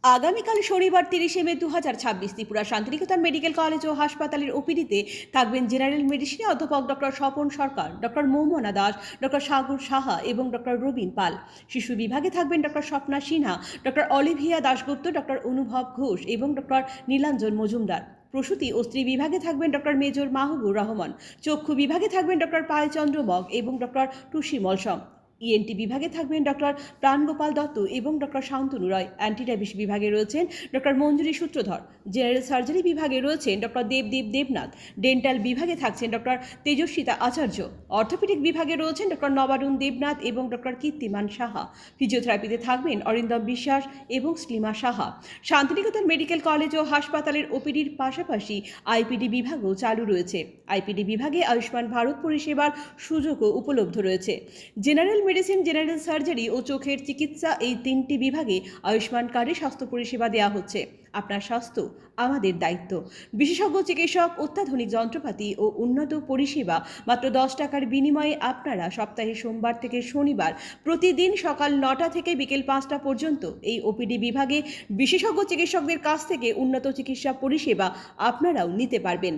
আগামীকাল শনিবার ৩০শে মে ২০২৬ Tripura Santiniketan medical college ও হাসপাতালের ওপিডিতে থাকবেন জেনারেল মেডিসিনে অধ্যাপক ডক্টর স্বপন সরকার, ডক্টর মৌমনা দাস, ডক্টর সাগর সাহা এবং ডক্টর রবীন পাল। শিশু বিভাগে থাকবেন doctor Swapna Sinha, doctor Olivia Dasgupta, doctor অনুভব ঘোষ এবং ডক্টর নীলাঞ্জন মজুমদার। প্রসূতি ও স্ত্রী বিভাগে থাকবেন ডক্টর মেজর মাহবুবুর রহমান। চক্ষু বিভাগে থাকবেন ডক্টর পায়েল চন্দ্র মগ এবং ডক্টর টুসি মলসম। ইএনটি বিভাগে থাকবেন ডক্টর প্রাণগোপাল দত্ত এবং ডক্টর শান্তনু রায়। অ্যান্টিডায়াবেটিস বিভাগে রয়েছেন ডক্টর মঞ্জুরি সূত্রধর। জেনারেল সার্জারি বিভাগে রয়েছেন ডক্টর দেবদীপ দেবনাথ। ডেন্টাল বিভাগে থাকছেন ডক্টর তেজস্বিতা আচার্য। অর্থোপেডিক বিভাগে রয়েছেন ডক্টর নবারুণ দেবনাথ এবং ডক্টর কীর্তিমান সাহা। ফিজিওথেরাপিতে থাকবেন অরিন্দম বিশ্বাস এবং স্লিমা সাহা। শান্তিনিকেতন মেডিকেল কলেজ ও হাসপাতালের ওপিডির পাশাপাশি আইপিডি বিভাগও চালু রয়েছে। আইপিডি বিভাগে আয়ুষ্মান ভারত পরিষেবার সুযোগও উপলব্ধ রয়েছে। জেনারেল মেডিসিন, জেনারেল সার্জারি ও চোখের চিকিৎসা, এই তিনটি বিভাগে আয়ুষ্মান কার্ডে স্বাস্থ্য পরিষেবা দেওয়া হচ্ছে। আপনার স্বাস্থ্য আমাদের দায়িত্ব। বিশেষজ্ঞ চিকিৎসক, অত্যাধুনিক যন্ত্রপাতি ও উন্নত পরিষেবা মাত্র 10 টাকার বিনিময়ে আপনারা সপ্তাহে সোমবার থেকে শনিবার প্রতিদিন সকাল 9টা থেকে বিকেল 5টা পর্যন্ত এই ওপিডি বিভাগে বিশেষজ্ঞ চিকিৎসকদের কাছ থেকে উন্নত চিকিৎসা পরিষেবা আপনারাও নিতে পারবেন।